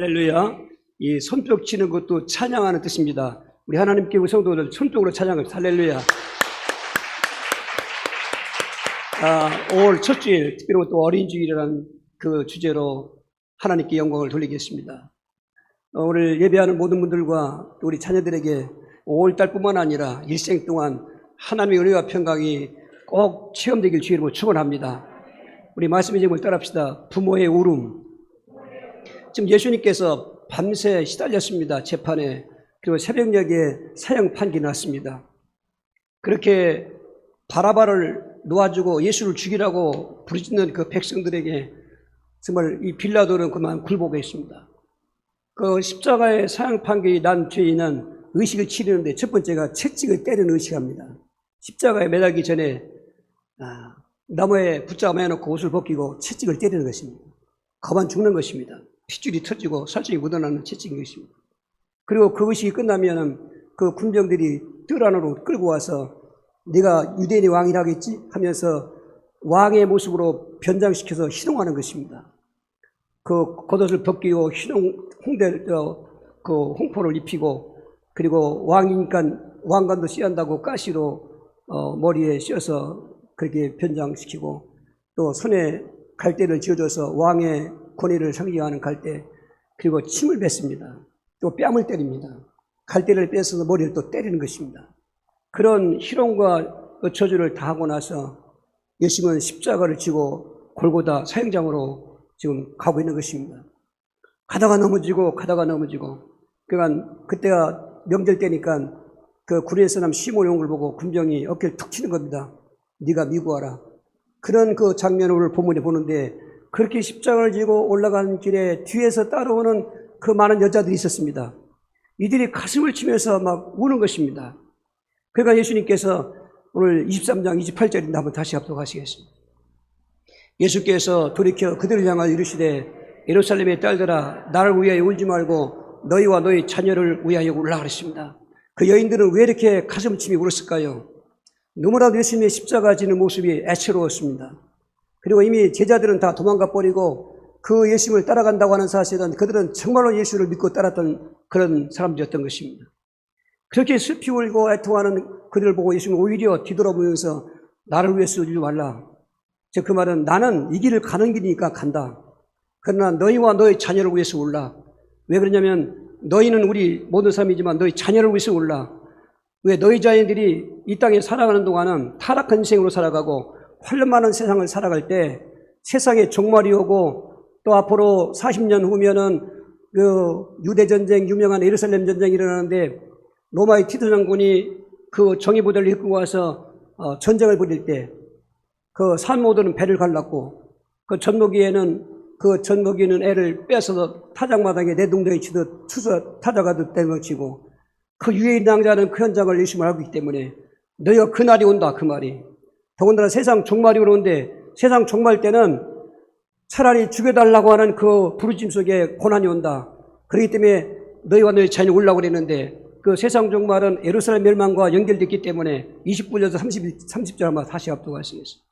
할렐루야. 이 손뼉 치는 것도 찬양하는 뜻입니다. 우리 하나님께 우리 성도들 손뼉으로 찬양합니다. 할렐루야. 5월 첫 주일, 특별히 또 어린 주일이라는 그 주제로 하나님께 영광을 돌리겠습니다. 오늘 예배하는 모든 분들과 또 우리 자녀들에게 5월달뿐만 아니라 일생 동안 하나님의 은혜와 평강이 꼭 체험되길 주의로 축원합니다. 우리 말씀의 제목을 따라합시다. 부모의 울음. 지금 예수님께서 밤새 시달렸습니다. 재판에. 그리고 새벽녘에 사형 판결이 났습니다. 그렇게 바라바를 놓아주고 예수를 죽이라고 부르짖는 그 백성들에게 정말 이 빌라도는 그만 굴복했습니다. 그 십자가의 사형 판결이 난 죄인은 의식을 치르는데 첫 번째가 채찍을 때리는 의식합니다. 십자가에 매달기 전에 나무에 붙잡아 매놓고 옷을 벗기고 채찍을 때리는 것입니다. 가만 죽는 것입니다. 핏줄이 터지고 살점이 묻어나는 채찍인 것입니다. 그리고 그 의식이 끝나면은 그 군병들이 뜰 안으로 끌고 와서 네가 유대인의 왕이라겠지 하면서 왕의 모습으로 변장시켜서 희롱하는 것입니다. 그 겉옷을 벗기고 그 홍포를 입히고 그리고 왕이니까 왕관도 씌운다고 가시로 머리에 씌워서 그렇게 변장시키고 또 손에 갈대를 쥐어줘서 왕의 권위를 상징하는 갈대, 그리고 침을 뱉습니다. 또 뺨을 때립니다. 갈대를 뺏어서 머리를 또 때리는 것입니다. 그런 희롱과 저주를 다 하고 나서 예수님은 십자가를 지고 골고다 사형장으로 지금 가고 있는 것입니다. 가다가 넘어지고 그러니까 그때가 명절 때니까 그 구레의 사람 시몬이 온 걸 보고 군병이 어깨를 툭 치는 겁니다. 네가 미고 와라. 그런 그 장면을 본문에 보는데 그렇게 십자가를 지고 올라가는 길에 뒤에서 따라오는 그 많은 여자들이 있었습니다. 이들이 가슴을 치면서 막 우는 것입니다. 그러니까 예수님께서 오늘 23장 28절인데 한번 다시 합독하시겠습니다. 예수께서 돌이켜 그들을 향하여 이르시되 예루살렘의 딸들아 나를 위하여 울지 말고 너희와 너희 자녀를 위하여 울라 그랬습니다. 그 여인들은 왜 이렇게 가슴침이 울었을까요? 너무나도 예수님의 십자가 지는 모습이 애처로웠습니다. 그리고 이미 제자들은 다 도망가 버리고 그 예수님을 따라간다고 하는 사실은 그들은 정말로 예수를 믿고 따랐던 그런 사람들이었던 것입니다. 그렇게 슬피 울고 애통하는 그들을 보고 예수님은 오히려 뒤돌아보면서 나를 위해서 울지 말라. 즉 그 말은 나는 이 길을 가는 길이니까 간다. 그러나 너희와 너희 자녀를 위해서 울라. 왜 그러냐면 너희는 우리 모든 사람이지만 너희 자녀를 위해서 울라. 왜 너희 자녀들이 이 땅에 살아가는 동안은 타락한 인생으로 살아가고 환란 많은 세상을 살아갈 때 세상에 종말이 오고 또 앞으로 40년 후면은 그 유대전쟁, 유명한 예루살렘 전쟁이 일어나는데 로마의 티토 장군이 그 정예부대를 이끌고 와서 전쟁을 벌일 때 그 산모들은 배를 갈랐고 그 젖먹이는 애를 뺏어서 타작마당에 내동댕이 치듯 타작하듯 내놓치고 그 유해인 낭자는 그 현장을 열심히 알고 있기 때문에 너희가 그날이 온다 그 말이. 더군다나 세상 종말이 오는데 세상 종말 때는 차라리 죽여달라고 하는 그 부르짖음 속에 고난이 온다. 그렇기 때문에 너희와 너희 자녀 울라고 그랬는데 그 세상 종말은 예루살렘 멸망과 연결됐기 때문에 29절에서 30절 한번 다시 합독하시겠습니다.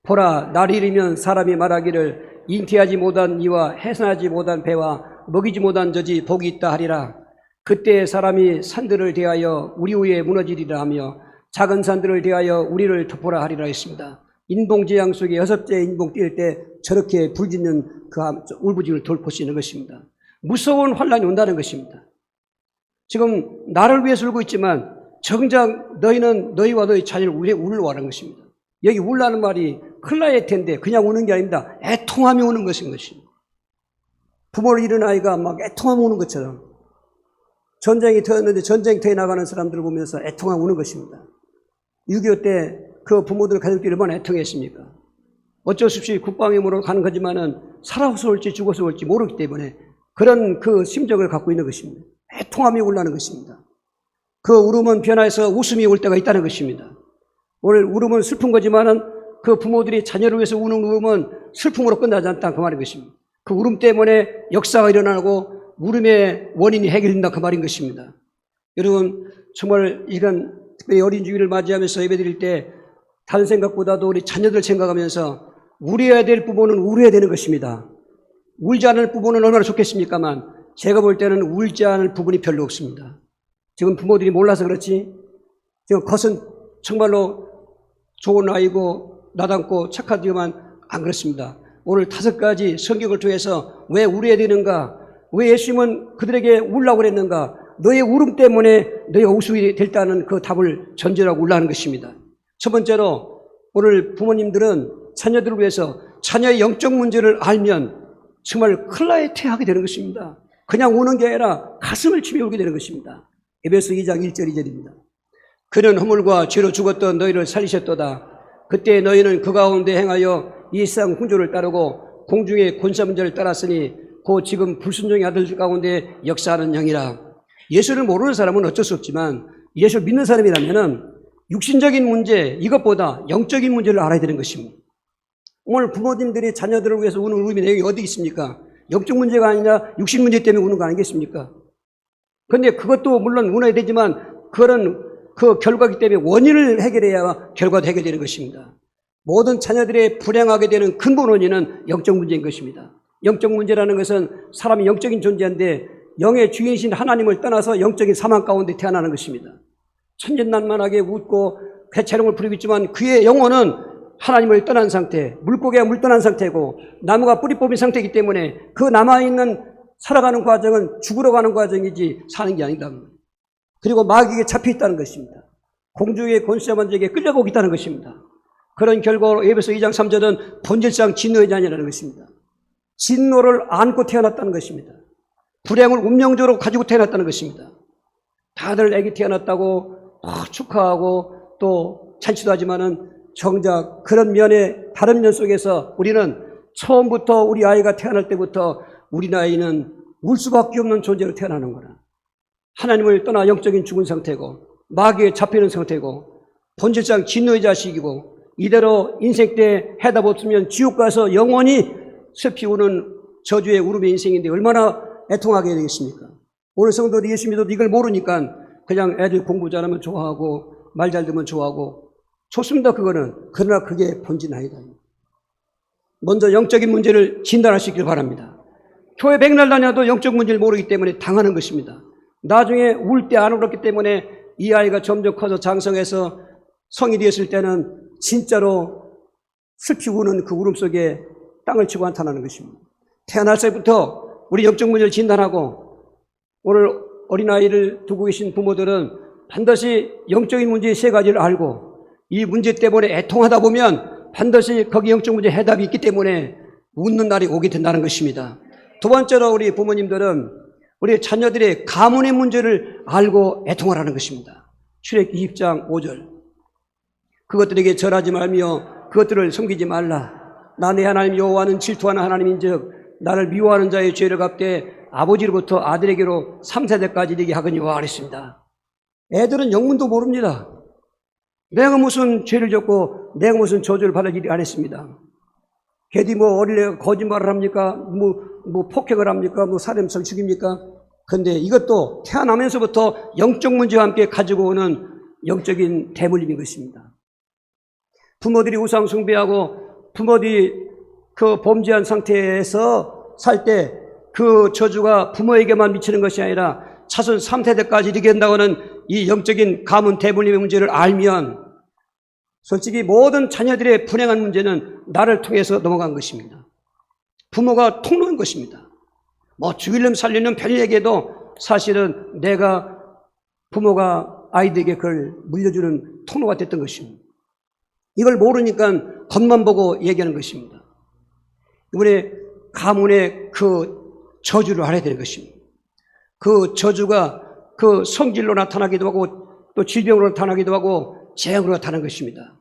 보라 날이 이르면 사람이 말하기를 잉태하지 못한 이와 해산하지 못한 배와 먹이지 못한 젖이 복이 있다 하리라. 그때 사람이 산들을 대하여 우리 위에 무너지리라 하며 작은 산들을 대하여 우리를 덮으라 하리라 했습니다. 인봉재앙 속에 6째 인봉 뛸 때 저렇게 불짖는 그 울부짖음을 돌볼 수 있는 것입니다. 무서운 환란이 온다는 것입니다. 지금 나를 위해서 울고 있지만 정작 너희는 너희와 너희 자녀를 울러 하는 것입니다. 여기 울라는 말이 클라의 텐데 그냥 우는 게 아닙니다. 애통하며 우는 것인 것입니다. 부모를 잃은 아이가 막 애통하며 우는 것처럼 전쟁이 터졌는데 전쟁터에 나가는 사람들을 보면서 애통하며 우는 것입니다. 6.25 때 그 부모들 가족들이 얼마나 애통했습니까? 어쩔 수 없이 국방임으로 가는 거지만은 살아서 올지 죽어서 올지 모르기 때문에 그런 그 심정을 갖고 있는 것입니다. 애통하며 울라는 것입니다. 그 울음은 변화해서 웃음이 올 때가 있다는 것입니다. 오늘 울음은 슬픈 거지만은 그 부모들이 자녀를 위해서 우는 울음은 슬픔으로 끝나지 않다 그 말인 것입니다. 그 울음 때문에 역사가 일어나고 울음의 원인이 해결된다 그 말인 것입니다. 여러분 정말 이런 특별히 어린 주일을 맞이하면서 예배드릴 때 다른 생각보다도 우리 자녀들 생각하면서 울어야 될 부모는 울어야 되는 것입니다. 울지 않을 부분은 얼마나 좋겠습니까만 제가 볼 때는 울지 않을 부분이 별로 없습니다. 지금 부모들이 몰라서 그렇지 지금 겉은 정말로 좋은 아이고 나답고 착하지만 안 그렇습니다. 오늘 5가지 성경을 통해서 왜 울어야 되는가, 왜 예수님은 그들에게 울라고 그랬는가, 너의 울음 때문에 너희가 웃음이 됐다는 그 답을 전제하고 울라는 것입니다. 첫 번째로 오늘 부모님들은 자녀들을 위해서 자녀의 영적 문제를 알면 정말 큰일 나게 태하게 되는 것입니다. 그냥 우는 게 아니라 가슴을 치며 울게 되는 것입니다. 에베소 2장 1절 2절입니다. 그는 허물과 죄로 죽었던 너희를 살리셨도다. 그때 너희는 그 가운데 행하여 이 세상 풍조를 따르고 공중의 권세 문제를 따랐으니 곧 지금 불순종의 아들 가운데 역사하는 영이라. 예수를 모르는 사람은 어쩔 수 없지만 예수를 믿는 사람이라면 육신적인 문제 이것보다 영적인 문제를 알아야 되는 것입니다. 오늘 부모님들이 자녀들을 위해서 우는 울음의 내용이 어디 있습니까? 영적 문제가 아니라 육신 문제 때문에 우는 거 아니겠습니까? 그런데 그것도 물론 울어야 되지만 그거는 그 결과기 때문에 원인을 해결해야 결과도 해결되는 것입니다. 모든 자녀들의 불행하게 되는 근본 원인은 영적 문제인 것입니다. 영적 문제라는 것은 사람이 영적인 존재인데 영의 주인이신 하나님을 떠나서 영적인 사망 가운데 태어나는 것입니다. 천진난만하게 웃고 괴채롱을 부리고 있지만 그의 영혼은 하나님을 떠난 상태, 물고기가 물 떠난 상태고 나무가 뿌리 뽑힌 상태이기 때문에 그 남아있는 살아가는 과정은 죽으러 가는 과정이지 사는 게 아니다. 그리고 마귀에게 잡혀있다는 것입니다. 공중의 권세만들에게 끌려가고 있다는 것입니다. 그런 결과로 에베소 2장 3절은 본질상 진노의 자녀라는 것입니다. 진노를 안고 태어났다는 것입니다. 불행을 운명적으로 가지고 태어났다는 것입니다. 다들 애기 태어났다고 축하하고 또 잔치도 하지만은 정작 그런 면에 다른 면 속에서 우리는 처음부터 우리 아이가 태어날 때부터 우리 아이는 울 수밖에 없는 존재로 태어나는 거라. 하나님을 떠나 영적인 죽은 상태고 마귀에 잡히는 상태고 본질상 진노의 자식이고 이대로 인생 때 해답 없으면 지옥 가서 영원히 슬피 우는 저주의 울음의 인생인데 얼마나 애통하게 되겠습니까? 오늘 성도들이 예수 믿어도 이걸 모르니까 그냥 애들 공부 잘하면 좋아하고 말 잘 듣면 좋아하고 좋습니다. 그거는. 그러나 그게 본질은 아니다. 먼저 영적인 문제를 진단하시길 바랍니다. 교회 백날 다녀도 영적 문제를 모르기 때문에 당하는 것입니다. 나중에 울 때 안 울었기 때문에 이 아이가 점점 커서 장성해서 성이 되었을 때는 진짜로 슬피 우는 그 울음 속에 땅을 치고 한탄하는 것입니다. 태어날 때부터 우리 영적 문제를 진단하고 오늘 어린아이를 두고 계신 부모들은 반드시 영적인 문제의 3가지를 알고 이 문제 때문에 애통하다 보면 반드시 거기 영적 문제 해답이 있기 때문에 웃는 날이 오게 된다는 것입니다. 두 번째로 우리 부모님들은 우리 자녀들의 가문의 문제를 알고 애통하라는 것입니다. 출애굽기 20장 5절 그것들에게 절하지 말며 그것들을 섬기지 말라. 나 내 하나님 여호와는 질투하는 하나님인즉 나를 미워하는 자의 죄를 갚되 아버지로부터 아들에게로 3세대까지 이르게 하거니와 그랬습니다. 애들은 영문도 모릅니다. 내가 무슨 죄를 졌고 내가 무슨 저주를 받을 일이 안 했습니다. 걔들이 뭐 어린애가 거짓말을 합니까? 뭐 폭행을 합니까? 뭐 살인성 죽입니까? 근데 이것도 태어나면서부터 영적 문제와 함께 가지고 오는 영적인 대물림인 것입니다. 부모들이 우상 숭배하고 부모들이 그 범죄한 상태에서 살 때 그 저주가 부모에게만 미치는 것이 아니라 차순 3세대까지 이르게 된다고는 이 영적인 가문 대물림의 문제를 알면 솔직히 모든 자녀들의 불행한 문제는 나를 통해서 넘어간 것입니다. 부모가 통로인 것입니다. 뭐 죽이려면 살리려면 별 얘기해도 사실은 내가 부모가 아이들에게 그걸 물려주는 통로가 됐던 것입니다. 이걸 모르니까 겉만 보고 얘기하는 것입니다. 이번에 가문의 그 저주를 알아야 되는 것입니다. 그 저주가 그 성질로 나타나기도 하고 또 질병으로 나타나기도 하고 재앙으로 나타나는 것입니다.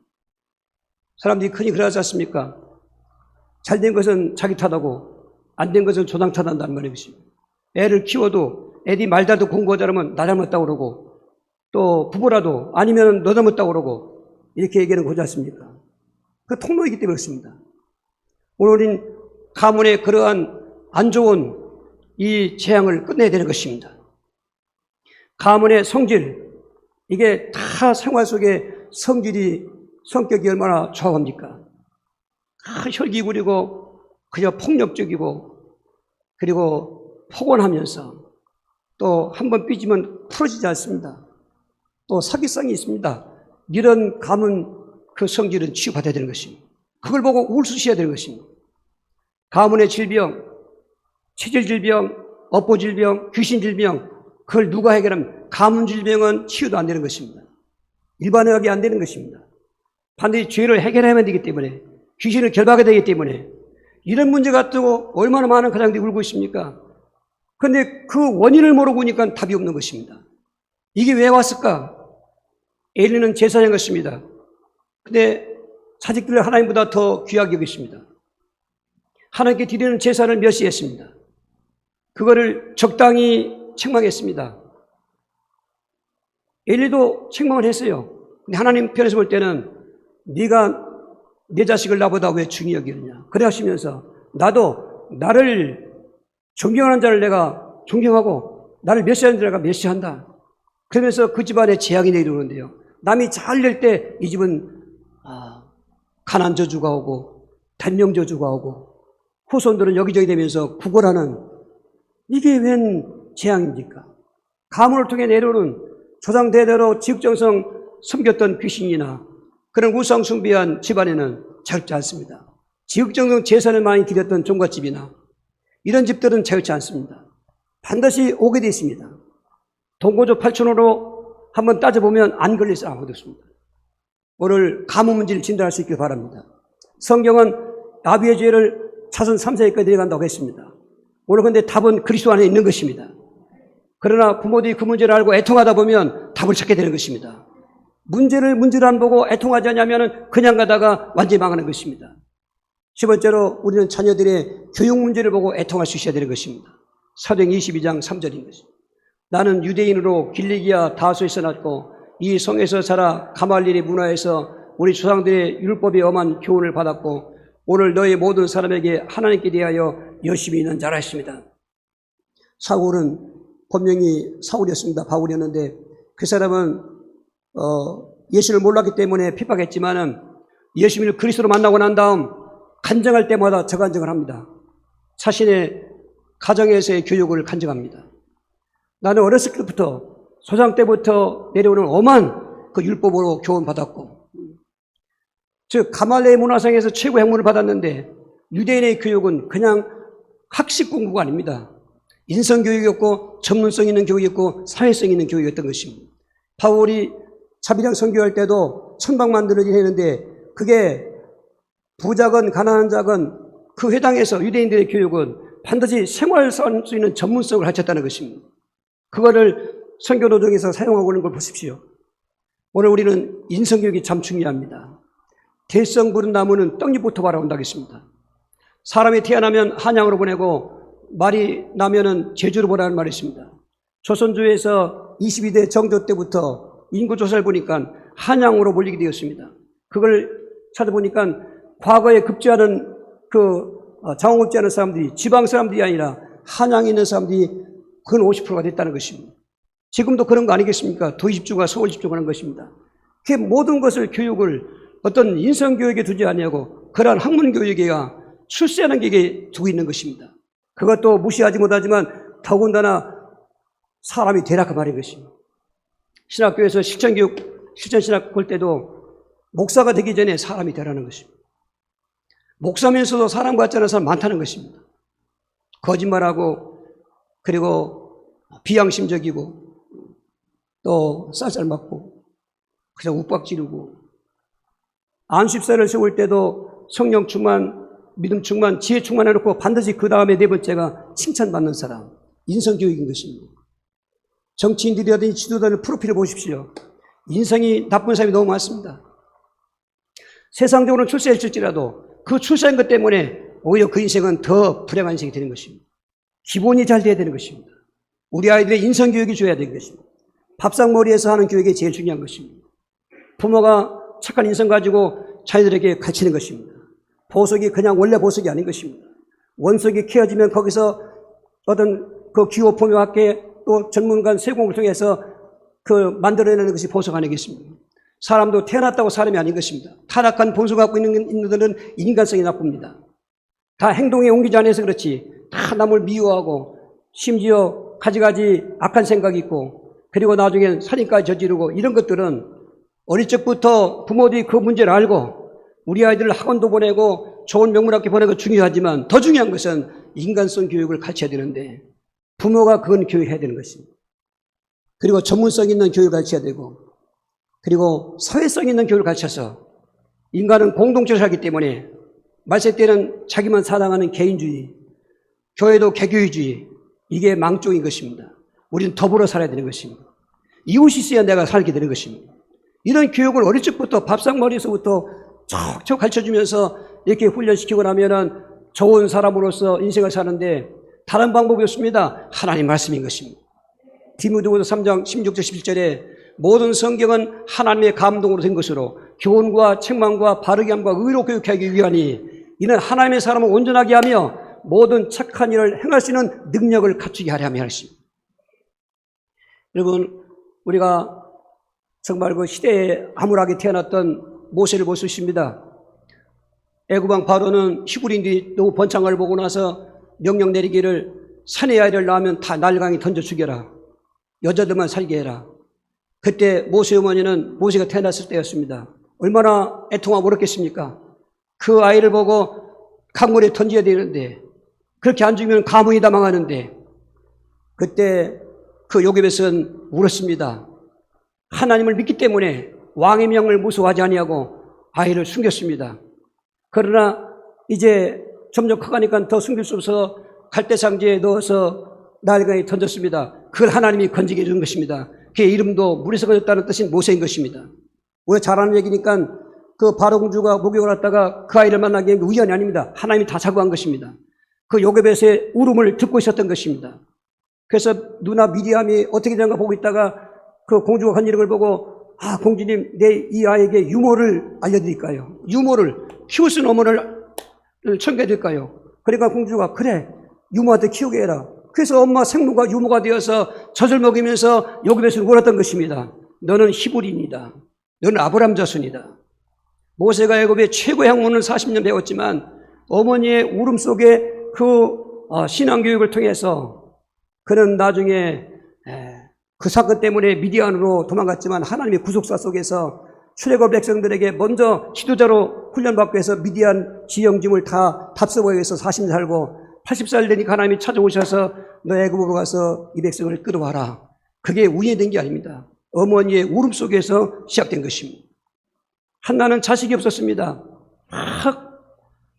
사람들이 흔히 그러지 않습니까? 잘된 것은 자기 탓하고 안 된 것은 조상 탓한다는 말이겠습니다. 애를 키워도 애들이 말 잘도 공부 잘하면 나 잘못다고 그러고 또 부부라도 아니면 너 잘못다고 그러고 이렇게 얘기하는 거지 않습니까? 그 통로이기 때문에 그렇습니다. 오늘 우린 가문의 그러한 안 좋은 이 재앙을 끝내야 되는 것입니다. 가문의 성질, 이게 다 생활 속에 성격이 얼마나 좌우합니까? 혈기 부리고 그저 폭력적이고 그리고 폭언하면서 또 한 번 삐지면 풀어지지 않습니다. 또 사기성이 있습니다. 이런 가문 그 성질은 치유받아야 되는 것입니다. 그걸 보고 울수셔야 되는 것입니다. 가문의 질병, 체질 질병, 업보 질병, 귀신 질병, 그걸 누가 해결하면 가문 질병은 치유도 안 되는 것입니다. 일반의학이 안 되는 것입니다. 반드시 죄를 해결해야 되기 때문에, 귀신을 결박해야 되기 때문에, 이런 문제가 또 얼마나 많은 가장들이 울고 있습니까? 그런데 그 원인을 모르고 오니까 답이 없는 것입니다. 이게 왜 왔을까? 엘리는 제사장 것입니다. 근데 자식들을 하나님보다 더 귀하게 여겼습니다. 하나님께 드리는 제사를 멸시했습니다. 그거를 적당히 책망했습니다. 엘리도 책망을 했어요. 근데 하나님 편에서 볼 때는 네가 내 자식을 나보다 왜 중히 여기느냐. 그래 하시면서 나도 나를 존경하는 자를 내가 존경하고 나를 멸시하는 자를 내가 멸시한다. 그러면서 그 집안에 재앙이 내려오는데요. 남이 잘 될 때 이 집은 가난 저주가 오고 단명 저주가 오고 후손들은 여기저기 되면서 구걸하는, 이게 웬 재앙입니까? 가문을 통해 내려오는 조상 대대로 지극정성 섬겼던 귀신이나 그런 우상 숭배한 집안에는 자유롭지 않습니다. 지극정성 제사를 많이 드렸던 종갓집이나 이런 집들은 자유롭지 않습니다. 반드시 오게 되어 있습니다. 동고조 8천호로 한번 따져보면 안 걸릴 사람 아무도 없습니다. 오늘 가문 문제를 진단할 수 있길 바랍니다. 성경은 아비의 죄를 차선 3세까지 내려간다고 했습니다. 오늘 근데 답은 그리스도 안에 있는 것입니다. 그러나 부모들이 그 문제를 알고 애통하다 보면 답을 찾게 되는 것입니다. 문제를 안 보고 애통하지 않냐면 그냥 가다가 완전히 망하는 것입니다. 세 번째로 우리는 자녀들의 교육 문제를 보고 애통할 수 있어야 되는 것입니다. 사도행 22장 3절인 것입니다. 나는 유대인으로 길리기아 다소에서 났고 이 성에서 자라 가말리엘의 문화에서 우리 조상들의 율법에 엄한 교훈을 받았고 오늘 너희 모든 사람에게 하나님께 대하여 열심히 있는 자라 했습니다. 사울은 본명이 사울이었습니다. 바울이었는데 그 사람은 예수를 몰랐기 때문에 핍박했지만은 예수님을 그리스도로 만나고 난 다음 간증할 때마다 저간증을 합니다. 자신의 가정에서의 교육을 간증합니다. 나는 어렸을 때부터 소장 때부터 내려오는 엄한 그 율법으로 교훈받았고, 즉 가말리엘 문화상에서 최고 행문을 받았는데 유대인의 교육은 그냥 학식 공부가 아닙니다. 인성교육이었고 전문성 있는 교육이었고 사회성 있는 교육이었던 것입니다. 바울이 자비랑 선교할 때도 천방만들을 했는데 그게 부자건 가난한 자건 그 회당에서 유대인들의 교육은 반드시 생활할 수 있는 전문성을 가르쳤다는 것입니다. 그거를 선교노동에서 사용하고 있는 걸 보십시오. 오늘 우리는 인성교육이 참 중요합니다. 대성 부른 나무는 떡잎부터 바라온다고 했습니다. 사람이 태어나면 한양으로 보내고 말이 나면은 제주로 보내라는 말이 있습니다. 조선주에서 22대 정조 때부터 인구조사를 보니까 한양으로 몰리게 되었습니다. 그걸 찾아보니까 과거에 급제하는 장원급제하는 사람들이 지방 사람들이 아니라 한양에 있는 사람들이 근 50%가 됐다는 것입니다. 지금도 그런 거 아니겠습니까? 도시 집중과 서울 집중하는 것입니다. 그 모든 것을 교육을 어떤 인성교육에 두지 아니하고 그러한 학문교육에야 출세하는 게 두고 있는 것입니다. 그것도 무시하지 못하지만 더군다나 사람이 되라 그 말인 것입니다. 신학교에서 실천교육, 실천신학 볼 때도 목사가 되기 전에 사람이 되라는 것입니다. 목사면서도 사람 같지 않은 사람 많다는 것입니다. 거짓말하고 그리고 비양심적이고 또 쌀쌀 맞고 그냥 욱박 지르고 안식사를 세울 때도 성령 충만, 믿음 충만, 지혜 충만해놓고 반드시 그 다음에 네 번째가 칭찬받는 사람, 인성교육인 것입니다. 정치인들이라든지 지도자들 프로필을 보십시오. 인성이 나쁜 사람이 너무 많습니다. 세상적으로는 출세했을지라도 그 출세한 것 때문에 오히려 그 인생은 더 불행한 인생이 되는 것입니다. 기본이 잘 돼야 되는 것입니다. 우리 아이들의 인성교육이 줘야 되는 것입니다. 밥상머리에서 하는 교육이 제일 중요한 것입니다. 부모가 착한 인성 가지고 자녀들에게 가르치는 것입니다. 보석이 그냥 원래 보석이 아닌 것입니다. 원석이 캐어지면 거기서 어떤 그 기호 포묘학계 또 전문가 세공을 통해서 만들어내는 것이 보석 아니겠습니까? 사람도 태어났다고 사람이 아닌 것입니다. 타락한 본성을 갖고 있는 인들은 인간성이 나쁩니다. 다 행동에 옮기지 않아서 그렇지 다 남을 미워하고 심지어 가지가지 악한 생각이 있고 그리고 나중엔 살인까지 저지르고 이런 것들은 어릴 적부터 부모들이 그 문제를 알고 우리 아이들을 학원도 보내고 좋은 명문학교 보내고 중요하지만 더 중요한 것은 인간성 교육을 가르쳐야 되는데 부모가 그건 교육해야 되는 것입니다. 그리고 전문성 있는 교육을 가르쳐야 되고 그리고 사회성 있는 교육을 가르쳐서 인간은 공동체로 살기 때문에 말세 때는 자기만 사랑하는 개인주의, 교회도 개교주의 이게 망종인 것입니다. 우리는 더불어 살아야 되는 것입니다. 이웃이 있어야 내가 살게 되는 것입니다. 이런 교육을 어릴 적부터 밥상머리에서부터 척척 가르쳐주면서 이렇게 훈련시키고 나면은 좋은 사람으로서 인생을 사는데 다른 방법이 없습니다. 하나님 말씀인 것입니다. 디모데후서 3장 16절 17절에 모든 성경은 하나님의 감동으로 된 것으로 교훈과 책망과 바르게 함과 의로 교육하기 위하니 이는 하나님의 사람을 온전하게 하며 모든 착한 일을 행할 수 있는 능력을 갖추게 하려 함이라 했습니다. 여러분, 우리가 정말 그 시대에 암울하게 태어났던 모세를 볼 수 있습니다. 애굽왕 바로는 히브리인들이 너무 번창을 보고 나서 명령 내리기를 사내 아이를 낳으면 다 날강에 던져 죽여라. 여자들만 살게 해라. 그때 모세 어머니는 모세가 태어났을 때였습니다. 얼마나 애통하고 울었겠습니까? 그 아이를 보고 강물에 던져야 되는데 그렇게 안 죽이면 가문이 다 망하는데 그때 그 요괴벳은 울었습니다. 하나님을 믿기 때문에 왕의 명을 무서워하지 아니하고 아이를 숨겼습니다. 그러나 이제 점점 커가니까 더 숨길 수 없어서 갈대상자에 넣어서 날강에 던졌습니다. 그걸 하나님이 건지게 해준 것입니다. 그의 이름도 물에서 건졌다는 뜻인 모세인 것입니다. 우리가 잘 아는 얘기니까 그 바로 공주가 목욕을 왔다가 그 아이를 만나게 한 게 우연이 아닙니다. 하나님이 다 작업한 것입니다. 그 요괴벳의 울음을 듣고 있었던 것입니다. 그래서 누나 미리암이 어떻게 되는가 보고 있다가 그 공주가 건지는 걸 보고 아 공주님 내 이 아이에게 유모를 알려드릴까요? 유모를 키울 수 있는 어머니를 청개해드릴까요? 그러니까 공주가 그래 유모한테 키우게 해라. 그래서 엄마 생모가 유모가 되어서 젖을 먹이면서 요괴벳을 울었던 것입니다. 너는 히브리인이다. 너는 아브람 자손이다. 모세가 애굽의 최고의 학문을 40년 배웠지만 어머니의 울음 속에 그 신앙교육을 통해서 그는 나중에 그 사건 때문에 미디안으로 도망갔지만 하나님의 구속사 속에서 출애굽 백성들에게 먼저 지도자로 훈련받고 해서 미디안 지형짐을 다 답서보에서 40년 살고 80살 되니까 하나님이 찾아오셔서 너 애굽으로 가서 이 백성을 끌어와라. 그게 운이 된 게 아닙니다. 어머니의 울음 속에서 시작된 것입니다. 한나는 자식이 없었습니다.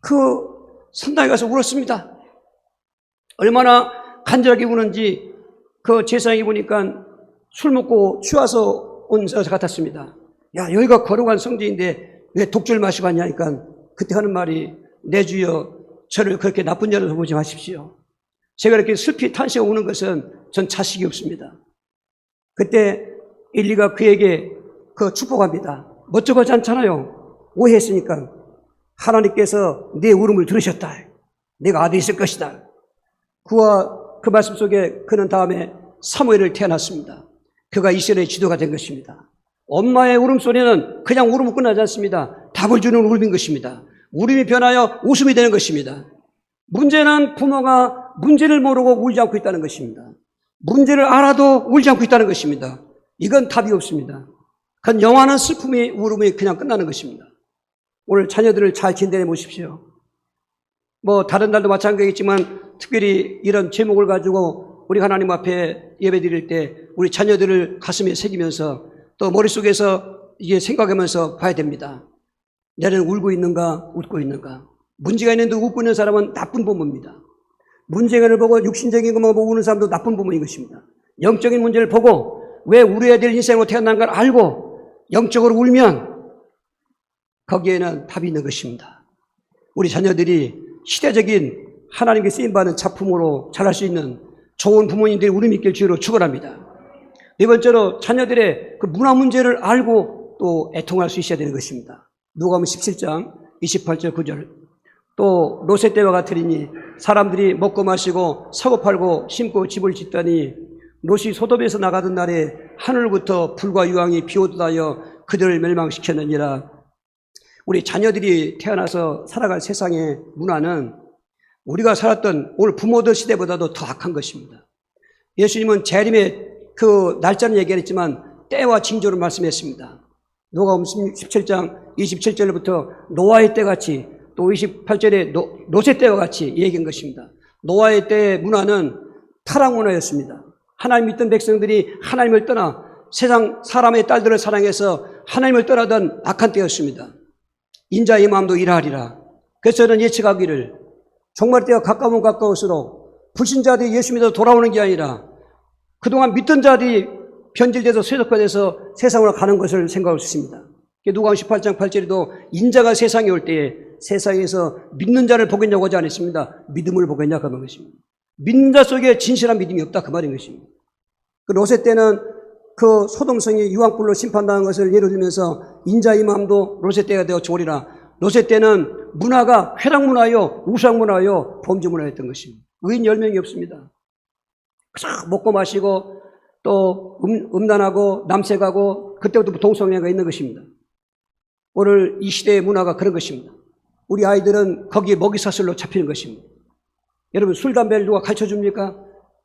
그 산당에 가서 울었습니다. 얼마나 간절하게 우는지 그 제사장이 보니까 술 먹고 취해서 온 여자 같았습니다. 야 여기가 거룩한 성지인데 왜 독주를 마시고 왔냐니까 그때 하는 말이 내 주여 저를 그렇게 나쁜 자로 보지 마십시오. 제가 이렇게 슬피 탄식하고 우는 것은 전 자식이 없습니다. 그때 엘리가 그에게 그 축복합니다. 멋쩍하지 않잖아요. 오해했으니까 하나님께서 내 울음을 들으셨다. 내가 아들이 있을 것이다. 그 말씀 속에 그는 다음에 사무엘을 태어났습니다. 그가 이스라엘의 지도가 된 것입니다. 엄마의 울음소리는 그냥 울음으로 끝나지 않습니다. 답을 주는 울음인 것입니다. 울음이 변하여 웃음이 되는 것입니다. 문제는 부모가 문제를 모르고 울지 않고 있다는 것입니다. 문제를 알아도 울지 않고 있다는 것입니다. 이건 답이 없습니다. 그건 영원한 슬픔이 울음이 그냥 끝나는 것입니다. 오늘 자녀들을 잘 kinder해 보십시오. 다른 날도 마찬가지겠지만 특별히 이런 제목을 가지고 우리 하나님 앞에 예배 드릴 때 우리 자녀들을 가슴에 새기면서 또 머릿속에서 이게 생각하면서 봐야 됩니다. 내는 울고 있는가 웃고 있는가. 문제가 있는데 웃고 있는 사람은 나쁜 부모입니다. 문제를 보고 육신적인 것만 보고 우는 사람도 나쁜 부모인 것입니다. 영적인 문제를 보고 왜 울어야 될 인생으로 태어난 걸 알고 영적으로 울면 거기에는 답이 있는 것입니다. 우리 자녀들이 시대적인 하나님께 쓰임받는 작품으로 자랄 수 있는 좋은 부모님들이 울음이 있길 주로 축원합니다. 네 번째로 자녀들의 그 문화 문제를 알고 또 애통할 수 있어야 되는 것입니다. 누가복음 17장 28절 9절 또 롯의 때와 같으리니 사람들이 먹고 마시고 사고 팔고 심고 집을 짓더니 롯이 소돔에서 나가던 날에 하늘부터 불과 유황이 비오듯 하여 그들을 멸망시켰느니라. 우리 자녀들이 태어나서 살아갈 세상의 문화는 우리가 살았던 오늘 부모들 시대보다도 더 악한 것입니다. 예수님은 재림의 그 날짜는 얘기했지만 때와 징조를 말씀했습니다. 누가복음 17장 27절부터 노아의 때같이 또 28절에 노세 때와 같이 얘기한 것입니다. 노아의 때의 문화는 타락 문화였습니다. 하나님 믿던 백성들이 하나님을 떠나 세상 사람의 딸들을 사랑해서 하나님을 떠나던 악한 때였습니다. 인자의 마음도 이러하리라. 그래서 저는 예측하기를 종말 때가 가까우면 가까울수록 불신자들이 예수 믿어 돌아오는 게 아니라 그동안 믿던 자들이 변질돼서 쇠속화돼서 세상으로 가는 것을 생각할 수 있습니다. 누가복음 18장 8절에도 인자가 세상에 올 때에 세상에서 믿는 자를 보겠냐고 하지 않았습니다. 믿음을 보겠냐 그 말인 것입니다. 믿는 자 속에 진실한 믿음이 없다 그 말인 것입니다. 그 롯의 때는 그 소돔성이 유황불로 심판당한 것을 예로 들면서 인자의 마음도 롯의 때가 되어 오리라. 롯의 때는 문화가 쾌락 문화요, 우상 문화요, 범죄 문화였던 것입니다. 의인 10명이 없습니다. 그저 먹고 마시고 또 음란하고 남색하고 그때부터 동성애가 있는 것입니다. 오늘 이 시대의 문화가 그런 것입니다. 우리 아이들은 거기에 먹이사슬로 잡히는 것입니다. 여러분 술, 담배를 누가 가르쳐줍니까?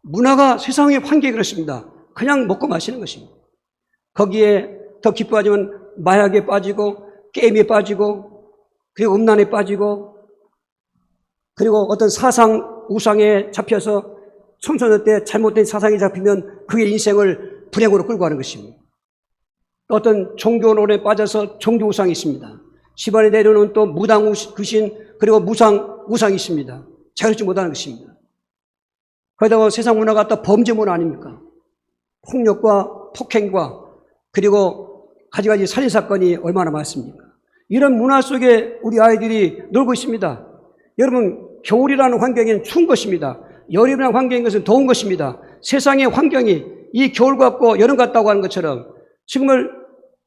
문화가 세상의 환경이 그렇습니다. 그냥 먹고 마시는 것입니다. 거기에 더 기뻐하지만 마약에 빠지고 게임에 빠지고 그리고 음란에 빠지고 그리고 어떤 사상 우상에 잡혀서 청소년 때 잘못된 사상이 잡히면 그게 인생을 불행으로 끌고 가는 것입니다. 어떤 종교론에 빠져서 종교 우상이 있습니다. 집안에 내려오는 또 무당 귀신 그리고 우상이 있습니다. 자유롭지 못하는 것입니다. 거기다가 세상 문화가 갖다 범죄 문화 아닙니까? 폭력과 폭행과 그리고 가지가지 살인사건이 얼마나 많습니까? 이런 문화 속에 우리 아이들이 놀고 있습니다. 여러분 겨울이라는 환경에는 추운 것입니다. 여름이라는 환경인 것은 더운 것입니다. 세상의 환경이 이 겨울 같고 여름 같다고 하는 것처럼 지금을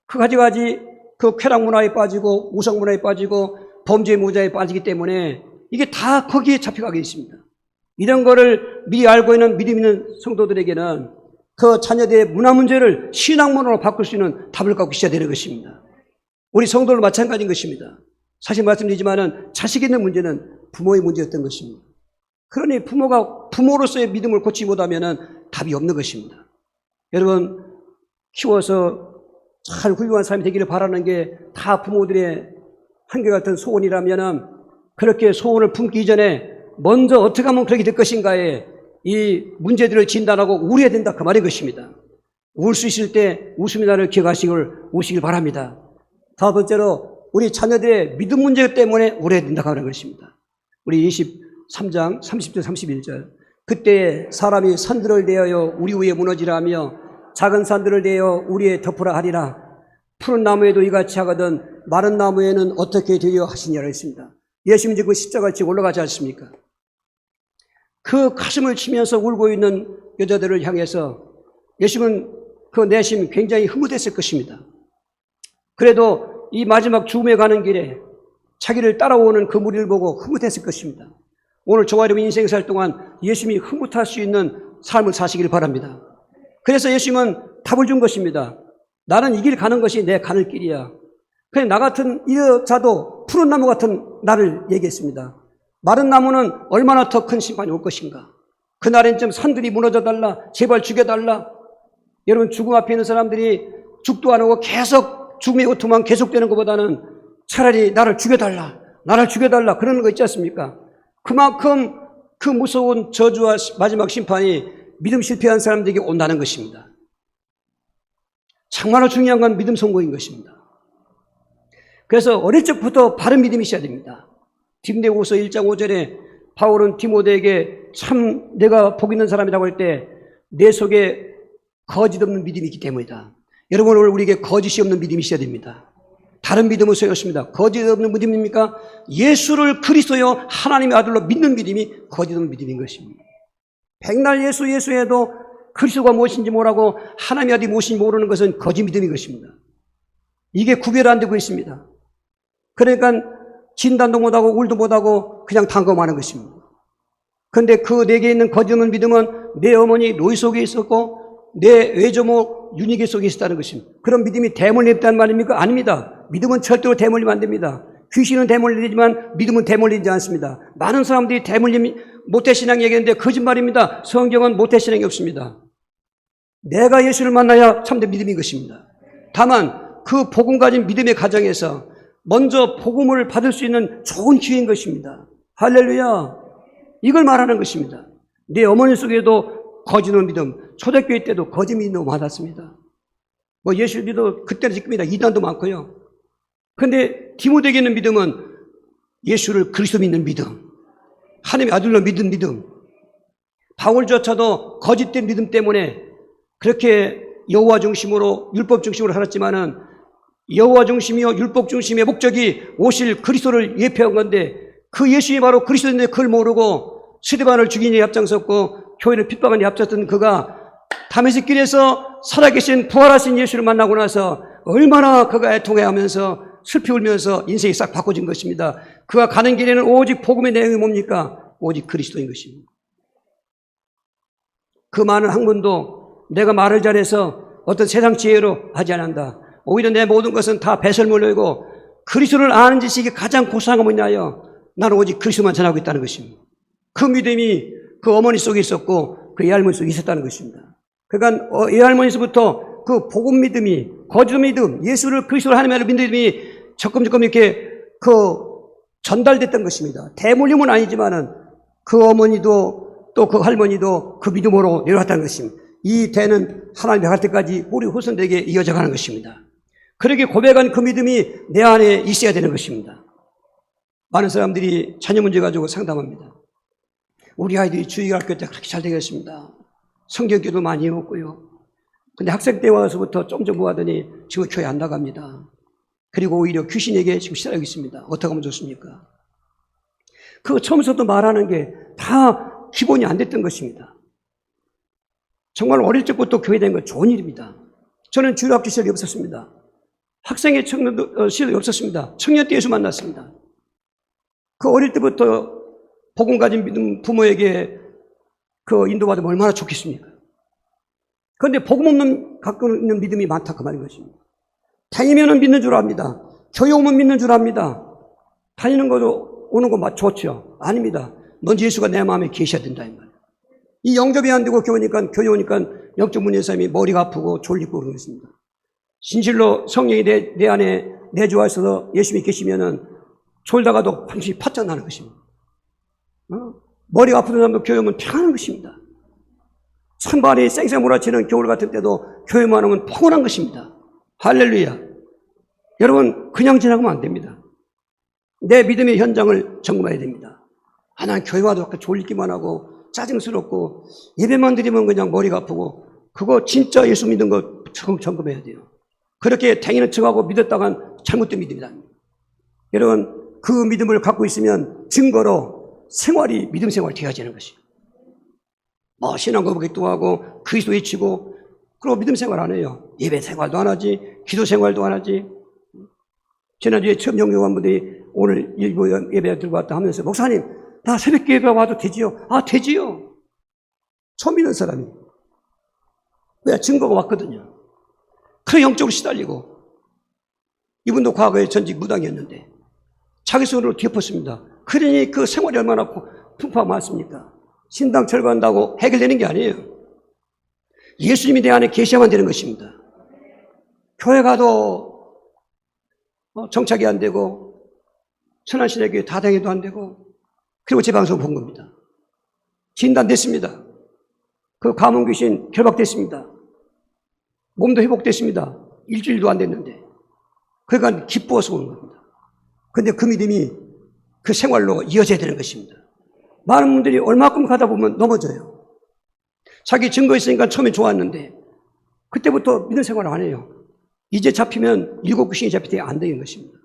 그 가지가지 그 쾌락 문화에 빠지고 우상 문화에 빠지고 범죄 문화에 빠지기 때문에 이게 다 거기에 잡혀가게 있습니다. 이런 거를 미리 알고 있는 믿음 있는 성도들에게는 그 자녀들의 문화 문제를 신앙 문화로 바꿀 수 있는 답을 갖고 있어야 되는 것입니다. 우리 성도들 마찬가지인 것입니다. 사실 말씀드리지만은 자식 있는 문제는 부모의 문제였던 것입니다. 그러니 부모가 부모로서의 믿음을 고치지 못하면은 답이 없는 것입니다. 여러분 키워서 잘 훌륭한 사람이 되기를 바라는 게 다 부모들의 한결같은 소원이라면은 그렇게 소원을 품기 이전에 먼저 어떻게 하면 그렇게 될 것인가에 이 문제들을 진단하고 울어야 된다 그 말인 것입니다. 울 수 있을 때 웃음이 나를 오시길 바랍니다. 다섯 번째로 우리 자녀들의 믿음 문제 때문에 울어야 된다고 하는 것입니다. 우리 23장 30절 31절 그때 사람이 산들을 대하여 우리 위에 무너지라 하며 작은 산들을 대하여 우리의 덮으라 하리라. 푸른 나무에도 이같이 하거든 마른 나무에는 어떻게 되려 하시냐라 했습니다. 예수님이 지금 십자가를 지고 올라가지 않습니까? 그 가슴을 치면서 울고 있는 여자들을 향해서 예수님은 그 내심이 굉장히 흐뭇했을 것입니다. 그래도 이 마지막 죽음에 가는 길에 자기를 따라오는 그 무리를 보고 흐뭇했을 것입니다. 오늘 저와 여러분 인생 살 동안 예수님이 흐뭇할 수 있는 삶을 사시길 바랍니다. 그래서 예수님은 답을 준 것입니다. 나는 이 길 가는 것이 내 가는 길이야. 그냥 나 같은 이 여자도 푸른 나무 같은 나를 얘기했습니다. 마른 나무는 얼마나 더 큰 심판이 올 것인가. 그날엔 좀 산들이 무너져 달라. 제발 죽여달라. 여러분 죽음 앞에 있는 사람들이 죽도 안 하고 계속 죽음의 고통만 계속되는 것보다는 차라리 나를 죽여달라. 나를 죽여달라. 그러는 거 있지 않습니까? 그만큼 그 무서운 저주와 마지막 심판이 믿음 실패한 사람들에게 온다는 것입니다. 정말로 중요한 건 믿음 성공인 것입니다. 그래서 어릴 적부터 바른 믿음이 있어야 됩니다. 디모데후서 1장 5절에 바울은 디모데에게 참 내가 복 있는 사람이라고 할 때 내 속에 거짓 없는 믿음이 있기 때문이다. 여러분 오늘 우리에게 거짓이 없는 믿음이 있어야 됩니다. 다른 믿음은 소용없습니다. 거짓 없는 믿음입니까? 예수를 그리스도여 하나님의 아들로 믿는 믿음이 거짓 없는 믿음인 것입니다. 백날 예수 해도 그리스도가 무엇인지 모르고 하나님의 아들이 무엇인지 모르는 것은 거짓 믿음인 것입니다. 이게 구별 안 되고 있습니다. 그러니까 진단도 못하고 울도 못하고 그냥 단검하는 것입니다. 그런데 그 내게 있는 거짓 없는 믿음은 내 어머니 로이 속에 있었고 내 외조모 윤희계 속에 있었다는 것입니다. 그런 믿음이 대물림했다는 말입니까? 아닙니다. 믿음은 절대로 대물림 안 됩니다. 귀신은 대물리지만 믿음은 대물리지 않습니다. 많은 사람들이 대물림, 모태신앙 얘기하는데 거짓말입니다. 성경은 모태신앙이 없습니다. 내가 예수를 만나야 참된 믿음인 것입니다. 다만 그 복음 가진 믿음의 가정에서 먼저 복음을 받을 수 있는 좋은 기회인 것입니다. 할렐루야. 이걸 말하는 것입니다. 내 어머니 속에도 거짓의 믿음, 초대교회 때도 거짓 믿음 많았습니다. 뭐 예수를 믿어 그때는 지금이다 이단도 많고요. 그런데 디모데에게 있는 믿음은 예수를 그리스도 믿는 믿음, 하나님의 아들로 믿는 믿음. 바울조차도 거짓된 믿음 때문에 그렇게 여호와 중심으로 율법 중심으로 살았지만은 여호와 중심이요 율법 중심의 목적이 오실 그리스도를 예표한 건데 그 예수님이 바로 그리스도인데 그걸 모르고 스데반을 죽이는 데 앞장섰고 교회를 핍박하는 데 앞장섰던 그가 다메섹 길에서 살아계신 부활하신 예수를 만나고 나서 얼마나 그가 애통해하면서 슬피 울면서 인생이 싹 바꿔진 것입니다. 그가 가는 길에는 오직 복음의 내용이 뭡니까? 오직 그리스도인 것입니다. 그 많은 학문도 내가 말을 잘해서 어떤 세상 지혜로 하지 않는다. 오히려 내 모든 것은 다 배설물로 이고 그리스도를 아는 지식이 가장 고상한 건 뭐냐요? 나는 오직 그리스도만 전하고 있다는 것입니다. 그 믿음이 그 어머니 속에 있었고 그 애할머니 속에 있었다는 것입니다. 그러니까 애할머니에서부터 그 복음 믿음이 거짓 믿음, 예수를 그리스도를 하나님으로 믿는 믿음이 조금 이렇게 그 전달됐던 것입니다. 대물림은 아니지만은 그 어머니도 또 그 할머니도 그 믿음으로 내려왔다는 것입니다. 이 대는 하나님의 갈 때까지 우리 후손들에게 이어져 가는 것입니다. 그렇게 고백한 그 믿음이 내 안에 있어야 되는 것입니다. 많은 사람들이 자녀 문제 가지고 상담합니다. 우리 아이들이 주일학교 때 그렇게 잘 되겠습니다. 성경기도 많이 읽었고요. 근데 학생 때 와서부터 좀 공부하더니 지금 교회 안 나갑니다. 그리고 오히려 귀신에게 지금 시달리고 있습니다. 어떻게 하면 좋습니까? 그 처음부터 말하는 게 다 기본이 안 됐던 것입니다. 정말 어릴 적부터 교회 된 건 좋은 일입니다. 저는 주일학교 시절이 없었습니다. 학생의 시절이 없었습니다. 청년 때 예수 만났습니다. 그 어릴 때부터 복음 가진 믿음 부모에게 그 인도받으면 얼마나 좋겠습니까? 그런데 복음 없는 갖고 있는 믿음이 많다 그 말인 것입니다. 다니면은 믿는 줄 압니다. 교회 오면 믿는 줄 압니다. 다니는 것도 오는 거 좋죠. 아닙니다. 먼저 예수가 내 마음에 계셔야 된다 이 말이에요. 이 영접이 안 되고 교회 오니까 영적 문제의 사람이 머리가 아프고 졸리고 그런 것입니다. 진실로 성령이 내 안에 내주와 있어서 예수님이 계시면은 졸다가도 반드시 파짝 나는 것입니다. 머리가 아픈 사람도 교회 오면 평안한 것입니다. 찬바람이 쌩쌩 몰아치는 겨울 같은 때도 교회만 오면 평온한 것입니다. 할렐루야. 여러분 그냥 지나가면 안 됩니다. 내 믿음의 현장을 점검해야 됩니다. 난 교회 와도 아까 졸리기만 하고 짜증스럽고 예배만 드리면 그냥 머리가 아프고 그거 진짜 예수 믿는 거 점검해야 돼요. 그렇게 다니는 척하고 믿었다간 잘못된 믿음이다. 여러분 그 믿음을 갖고 있으면 증거로 생활이 믿음 생활이 되어지는 것이에요. 신앙 고백도 하고 그리스도 외치고 그리고 믿음 생활 안 해요. 예배 생활도 안 하지 기도 생활도 안 하지. 지난주에 처음 영접한분들이 오늘 일부 예배 들고 왔다 하면서 목사님 나 새벽 예배 와도 되지요? 되지요. 처음 믿는 사람이. 왜? 증거가 왔거든요. 그래 영적으로 시달리고 이분도 과거에 전직 무당이었는데 자기 손으로 뒤엎었습니다. 그러니 그 생활이 얼마나 풍파가 많습니까? 신당 철거한다고 해결되는 게 아니에요. 예수님이 내 안에 계셔야만 되는 것입니다. 교회 가도 정착이 안 되고 천안신학교에 다당해도 안 되고 그리고 제 방송을 본 겁니다. 진단됐습니다. 그 가문 귀신 결박됐습니다. 몸도 회복됐습니다. 일주일도 안 됐는데 그러니까 기뻐서 오는 겁니다. 그런데 그 믿음이 그 생활로 이어져야 되는 것입니다. 많은 분들이 얼마큼 가다 보면 넘어져요. 자기 증거 있으니까 처음에 좋았는데 그때부터 믿음 생활을 안 해요. 이제 잡히면 일곱 귀신이 잡힐 때 안 되는 것입니다.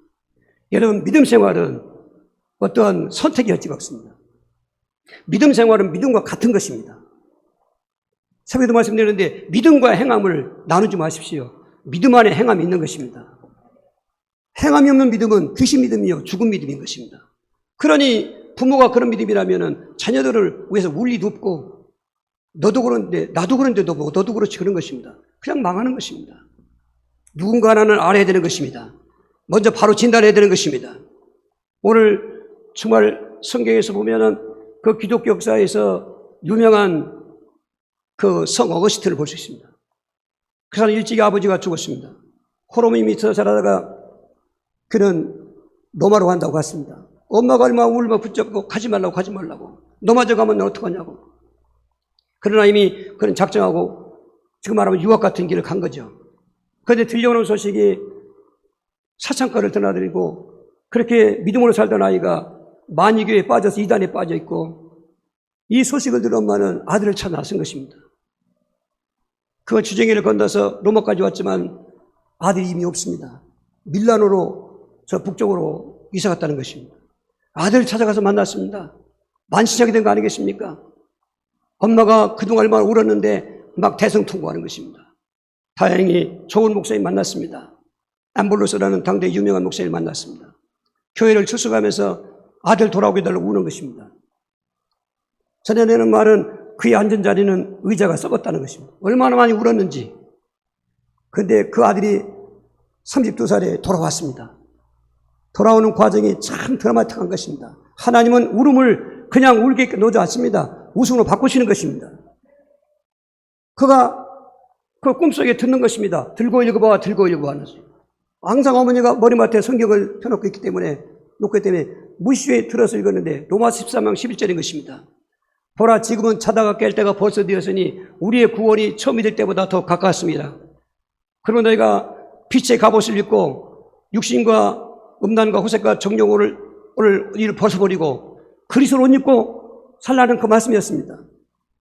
여러분 믿음 생활은 어떠한 선택이 여지가 없습니다. 믿음 생활은 믿음과 같은 것입니다. 새벽에도 말씀드렸는데 믿음과 행함을 나누지 마십시오. 믿음 안에 행함이 있는 것입니다. 행함이 없는 믿음은 귀신 믿음이요 죽은 믿음인 것입니다. 그러니 부모가 그런 믿음이라면 자녀들을 위해서 울 리도 없고 너도 그런데 나도 그런데도 보고 너도 그렇지 그런 것입니다. 그냥 망하는 것입니다. 누군가 하나는 알아야 되는 것입니다. 먼저 바로 진단해야 되는 것입니다. 오늘 정말 성경에서 보면은 그 기독교 역사에서 유명한 그 성 어거스틴을 볼 수 있습니다. 그 사람 일찍이 아버지가 죽었습니다. 호르몬 밑에서 자라다가 그는 로마로 간다고 갔습니다. 엄마가 얼마나 울면 붙잡고 가지 말라고 너마저 가면 어떡하냐고. 그러나 이미 그는 작정하고 지금 말하면 유학 같은 길을 간 거죠. 그런데 들려오는 소식이 사창가를 드나들이고 그렇게 믿음으로 살던 아이가 만이교에 빠져서 이단에 빠져 있고 이 소식을 들은 엄마는 아들을 찾아 나선 것입니다. 그 주쟁이를 건너서 로마까지 왔지만 아들이 이미 없습니다. 밀라노로 저 북쪽으로 이사 갔다는 것입니다. 아들을 찾아가서 만났습니다. 만신창이 된 거 아니겠습니까? 엄마가 그동안 얼마나 울었는데 막 대성통곡하는 것입니다. 다행히 좋은 목사님 만났습니다. 암블로스라는 당대 유명한 목사님을 만났습니다. 교회를 출석하면서 아들 돌아오게 달라고 우는 것입니다. 전해내는 말은 그의 앉은 자리는 의자가 썩었다는 것입니다. 얼마나 많이 울었는지. 그런데 그 아들이 32살에 돌아왔습니다. 돌아오는 과정이 참 드라마틱한 것입니다. 하나님은 울음을 그냥 울게 놓지 않습니다. 웃음으로 바꾸시는 것입니다. 그가 그 꿈속에 듣는 것입니다. 들고 읽어봐 하면서. 항상 어머니가 머리맡에 성경을 펴놓고 있기 때문에 무시에 들어서 읽었는데 로마서 13장 11절인 것입니다. 보라 지금은 자다가 깰 때가 벌써 되었으니 우리의 구원이 처음이 될 때보다 더 가까웠습니다. 그러면 너희가 빛의 갑옷을 입고 육신과 음란과 후색과 정욕을 이를 벗어버리고 그리스도를 옷 입고 살라는 그 말씀이었습니다.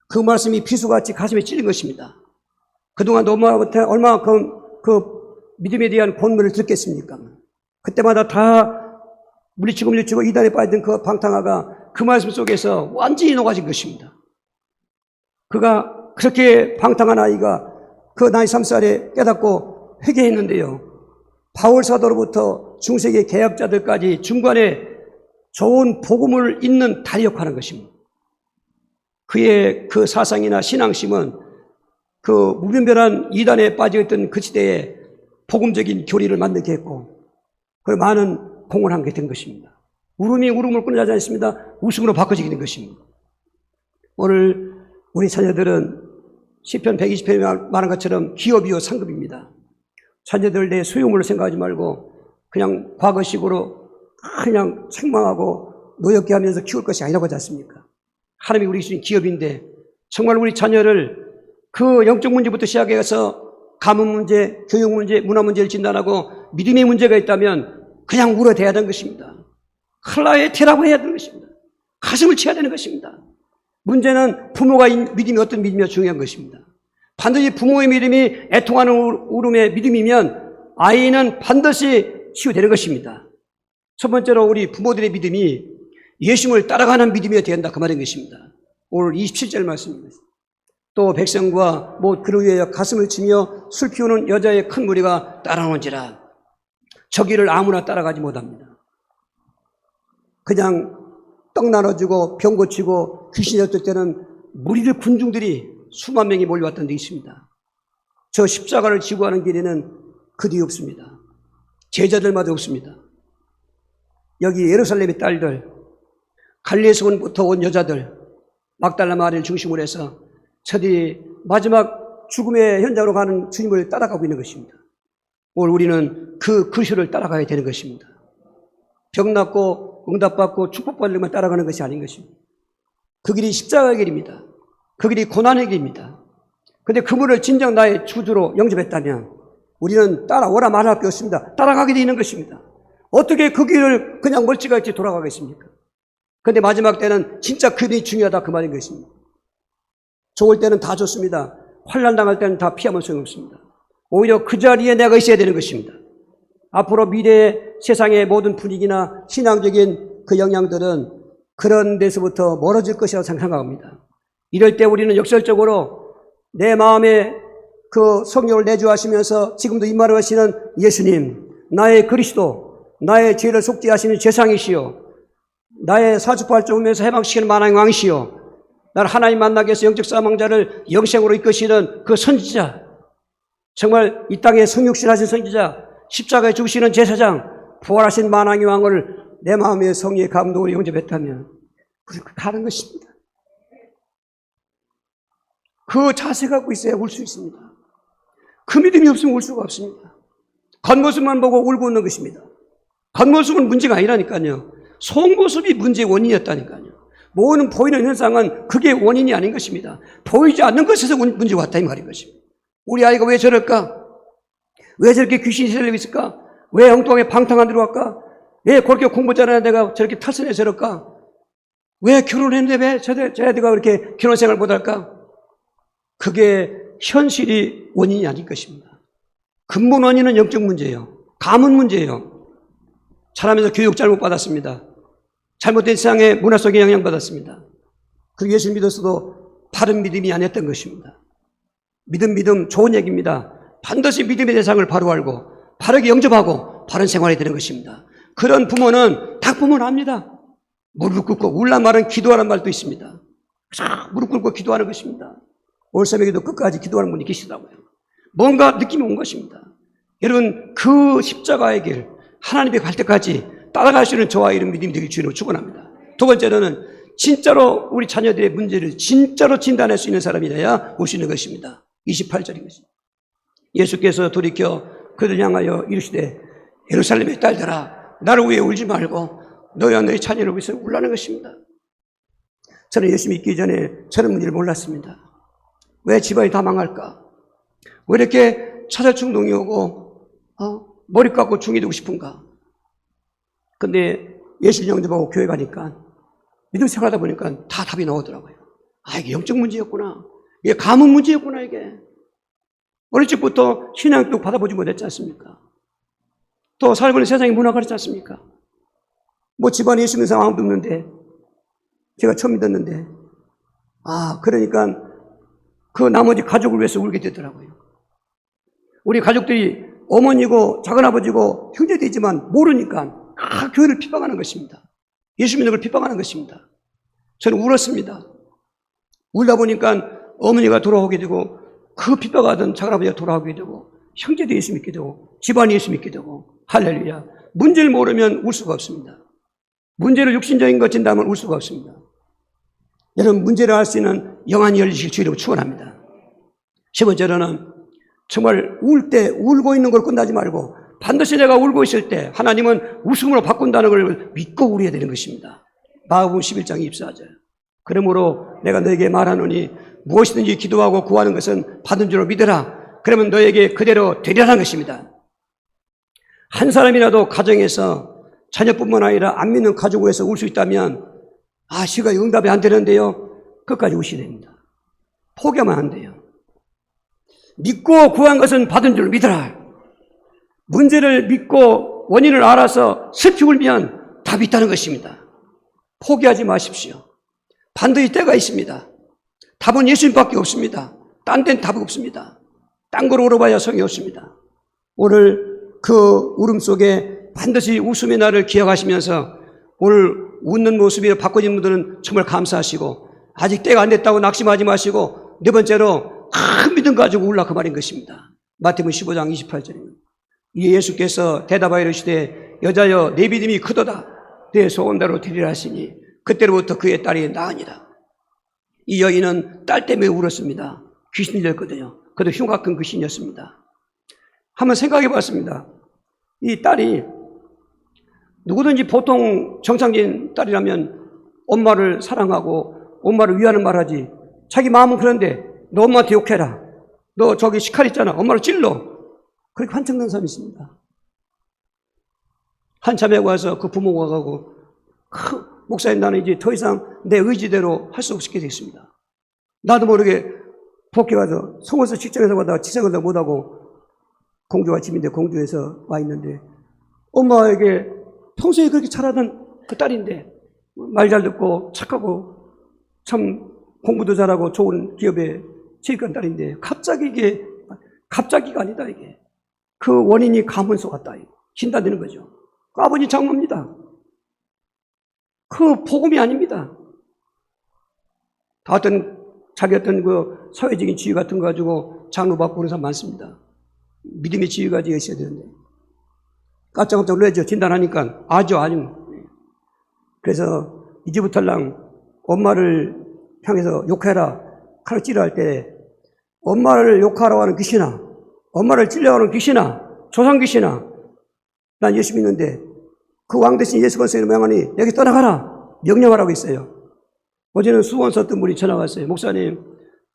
그 말씀이 비수같이 가슴에 찔린 것입니다. 그동안 얼마만큼 그 믿음에 대한 권면을 듣겠습니까? 그때마다 다 물리치고 이단에 빠진 그 방탕아가 그 말씀 속에서 완전히 녹아진 것입니다. 그가 그렇게 방탕한 아이가 그 나이 3살에 깨닫고 회개했는데요. 바울 사도로부터 중세기 개혁자들까지 중간에 좋은 복음을 잇는 다리역하는 것입니다. 그의 그 사상이나 신앙심은 그 무분별한 이단에 빠져있던 그 시대에 복음적인 교리를 만들게 했고 그리고 많은 공을 한 게 된 것입니다. 울음이 울음을 끊어지 않습니다. 웃음으로 바꿔지게 된 것입니다. 오늘 우리 자녀들은 시편 120편에 말한 것처럼 기업이요 상급입니다. 자녀들 내 소유물을 생각하지 말고 그냥 과거식으로 그냥 책망하고 노엽게 하면서 키울 것이 아니라고 하지 않습니까? 하나님이 우리 주신 기업인데 정말 우리 자녀를 그 영적 문제부터 시작해서 가문 문제, 교육 문제, 문화 문제를 진단하고 믿음의 문제가 있다면 그냥 울어대야 되는 것입니다. 클라에테라고 해야 되는 것입니다. 가슴을 쳐야 되는 것입니다. 문제는 부모가 믿음이 어떤 믿음이 중요한 것입니다. 반드시 부모의 믿음이 애통하는 울음의 믿음이면 아이는 반드시 치유되는 것입니다. 첫 번째로 우리 부모들의 믿음이 예수님을 따라가는 믿음이 되어야 한다 그 말인 것입니다. 오늘 27절 말씀입니다. 또 백성과 그를 위하여 가슴을 치며 술 피우는 여자의 큰 무리가 따라오는지라 저기를 아무나 따라가지 못합니다. 그냥 떡 나눠주고 병 고치고 귀신이 없을 때는 무리들 군중들이 수만 명이 몰려왔던 데 있습니다. 저 십자가를 지고 가는 길에는 그 뒤에 없습니다. 제자들마다 없습니다. 여기 예루살렘의 딸들, 갈릴리에서부터 온 여자들, 막달라 마리를 중심으로 해서 저들이 마지막 죽음의 현장으로 가는 주님을 따라가고 있는 것입니다. 오늘 우리는 그 그리스도를 따라가야 되는 것입니다. 병 낫고 응답받고 축복받으려면 따라가는 것이 아닌 것입니다. 그 길이 십자가의 길입니다. 그 길이 고난의 길입니다. 그런데 그분을 진정 나의 주주로 영접했다면 우리는 따라오라 말할 게 없습니다. 따라가게 되는 것입니다. 어떻게 그 길을 그냥 멀찌감치 돌아가겠습니까? 그런데 마지막 때는 진짜 그 길이 중요하다 그 말인 것입니다. 좋을 때는 다 좋습니다. 환난 당할 때는 다 피하면 소용없습니다. 오히려 그 자리에 내가 있어야 되는 것입니다. 앞으로 미래의 세상의 모든 분위기나 신앙적인 그 영향들은 그런 데서부터 멀어질 것이라고 생각합니다. 이럴 때 우리는 역설적으로 내 마음에 그 성령을 내주하시면서 지금도 임마누하시는 예수님, 나의 그리스도, 나의 죄를 속죄하시는 제상이시요, 나의 사주팔종에서 해방시키는 만왕의 왕이시요, 나를 하나님 만나게 해서 영적 사망자를 영생으로 이끄시는 그 선지자, 정말 이 땅에 성육신하신 선지자, 십자가에 죽으시는 제사장, 부활하신 만왕의 왕을 내 마음의 성의의 감동을 영접했다면 우리가 가는 것입니다. 그 자세 갖고 있어야 울 수 있습니다. 그 믿음이 없으면 울 수가 없습니다. 겉모습만 보고 울고 웃는 것입니다. 겉모습은 문제가 아니라니까요. 속모습이 문제의 원인이었다니까요. 모든 보이는 현상은 그게 원인이 아닌 것입니다. 보이지 않는 것에서 문제가 왔다 이 말인 것입니다. 우리 아이가 왜 저럴까? 왜 저렇게 귀신이 세력이 있을까? 왜 엉뚱하게 방탕한 데로 갈까? 왜 그렇게 공부 잘하는 애가 저렇게 탈선해 저럴까? 왜 결혼했는데 왜 저 애들가 그렇게 결혼 생활 못할까? 그게 현실이 원인이 아닐 것입니다. 근본 원인은 영적 문제예요. 가문 문제예요. 자라면서 교육 잘못 받았습니다. 잘못된 세상의 문화 속에 영향받았습니다. 그리고 예수 믿었어도 바른 믿음이 아니었던 것입니다. 믿음 좋은 얘기입니다. 반드시 믿음의 대상을 바로 알고 바르게 영접하고 바른 생활이 되는 것입니다. 그런 부모는 딱 보면 압니다. 무릎 꿇고 울란 말은 기도하는 말도 있습니다. 무릎 꿇고 기도하는 것입니다. 올 새벽에도 끝까지 기도하는 분이 계시더라고요. 뭔가 느낌이 온 것입니다. 여러분 그 십자가의 길 하나님의 갈 때까지 따라갈 수 있는 저와 이런 믿음이 되길 주님으로 축원합니다. 두 번째로는 진짜로 우리 자녀들의 문제를 진짜로 진단할 수 있는 사람이 되어야 올 수 있는 것입니다. 28절인 것입니다. 예수께서 돌이켜 그들 향하여 이르시되 예루살렘의 딸들아 나를 위해 울지 말고 너희와 너희 자녀를 위해서 울라는 것입니다. 저는 예수 믿기 전에 저런 문제를 몰랐습니다. 왜 집안이 다 망할까? 왜 이렇게 차별 충동이 오고 머리 깎고 중이 되고 싶은가? 근데 예수 영접하고 교회 가니까 믿음 생활하다 보니까 다 답이 나오더라고요. 이게 영적 문제였구나. 이게 가문 문제였구나 이게. 어릴 적부터 신앙도 받아보지 못했지 않습니까? 또 살고 있는 세상의 문화가 그렇지 않습니까? 뭐 집안에 예수 믿는 사람 아무도 없는데 제가 처음 믿었는데 그러니까 그 나머지 가족을 위해서 울게 되더라고요. 우리 가족들이 어머니고 작은아버지고 형제되지만 모르니까 교회를 핍박하는 것입니다. 예수 믿는 걸 핍박하는 것입니다. 저는 울었습니다. 울다 보니까 어머니가 돌아오게 되고 그 핍박하던 작은아버지가 돌아오게 되고 형제도 예수 믿게 되고 집안이 예수 믿게 되고 할렐루야. 문제를 모르면 울 수가 없습니다. 문제를 육신적인 것 진다면 울 수가 없습니다. 여러분 문제를 알 수 있는 영안이 열리실 주의로 축원합니다. 세 번째로는 정말 울 때 울고 있는 걸 끝나지 말고 반드시 내가 울고 있을 때 하나님은 웃음으로 바꾼다는 걸 믿고 울어야 되는 것입니다. 마가복음 11장 24절. 그러므로 내가 너에게 말하노니 무엇이든지 기도하고 구하는 것은 받은 줄로 믿으라. 그러면 너에게 그대로 되리라는 것입니다. 한 사람이라도 가정에서 자녀뿐만 아니라 안 믿는 가족을 위해서 울 수 있다면 시가 응답이 안 되는데요. 끝까지 우셔야 됩니다. 포기하면 안 돼요. 믿고 구한 것은 받은 줄 믿어라. 문제를 믿고 원인을 알아서 슬피 울면 답이 있다는 것입니다. 포기하지 마십시오. 반드시 때가 있습니다. 답은 예수님밖에 없습니다. 딴 데는 답이 없습니다. 딴 걸 울어봐야 성이 없습니다. 오늘 그 울음 속에 반드시 웃음의 날을 기억하시면서 오늘 웃는 모습이 바꿔진 분들은 정말 감사하시고 아직 때가 안 됐다고 낙심하지 마시고 네 번째로 큰 믿음 가지고 울라 그 말인 것입니다. 마태복음 15장 28절입니다. 이에 예수께서 대답하여 이르시되 여자여 내 믿음이 크도다 내 소원대로 되리라 하시니 그때로부터 그의 딸이 나으니라. 이 여인은 딸 때문에 울었습니다. 귀신이 들렸거든요. 그도 흉악한 귀신이었습니다. 한번 생각해 봤습니다. 이 딸이 누구든지 보통 정상적인 딸이라면 엄마를 사랑하고 엄마를 위하는 말 하지. 자기 마음은 그런데 너 엄마한테 욕해라. 너 저기 시칼 있잖아. 엄마를 찔러. 그렇게 환청된 사람이 있습니다. 한참에 와서 그 부모가 가고 목사님 나는 이제 더 이상 내 의지대로 할 수 없게 됐습니다. 나도 모르게 복귀 가서 송원서 직장에서 가다가 지생을 못하고 공주가 집인데 공주에서 와 있는데 엄마에게 평소에 그렇게 잘하던 그 딸인데 말 잘 듣고 착하고 참 공부도 잘하고 좋은 기업에 취직한 딸인데 갑자기 이게 갑자기가 아니다 이게 그 원인이 가문 속 같다 진단되는 거죠. 그 아버지 장모입니다. 그 복음이 아닙니다. 다 자기 어떤 그 사회적인 지위 같은 거 가지고 장로 받고 그런 사람 많습니다. 믿음의 지위가 있어야 되는데 깜짝깜짝 놀라죠. 진단하니까 아주 그래서 이제부터랑 엄마를 향해서 욕해라, 칼로 찌르할 때 엄마를 욕하라고 하는 귀신아, 엄마를 찔려고 하는 귀신아, 조상 귀신아, 난 예수 믿는데 그 왕 대신 예수 그리스도의 명하니 여기 떠나가라 명령하라고 했어요. 어제는 수원 썼던 분이 전화가 왔어요. 목사님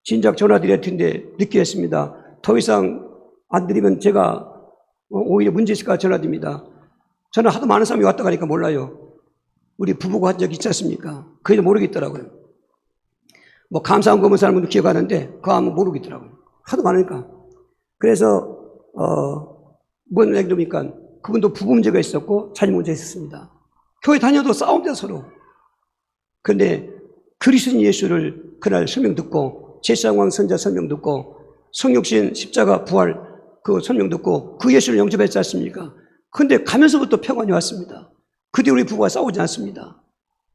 진작 전화 드릴 텐데 늦게 했습니다. 더 이상 안 드리면 제가 오히려 문제 있을까 전화드립니다. 저는 하도 많은 사람이 왔다 가니까 몰라요. 우리 부부가 한 적 있지 않습니까? 그래도 모르겠더라고요. 뭐 감사한 거면 사람은 기억하는데 그거 하면 모르겠더라고요. 하도 많으니까. 그래서 뭔 얘기입니까? 그분도 부부 문제가 있었고 자녀 문제가 있었습니다. 교회 다녀도 싸움이다 서로. 그런데 그리스도인 예수를 그날 설명 듣고 제사장왕 선자 설명 듣고 성육신 십자가 부활 그 설명 듣고 그 예수를 영접했지 않습니까? 그런데 가면서부터 평안이 왔습니다. 그 뒤에 우리 부부가 싸우지 않습니다.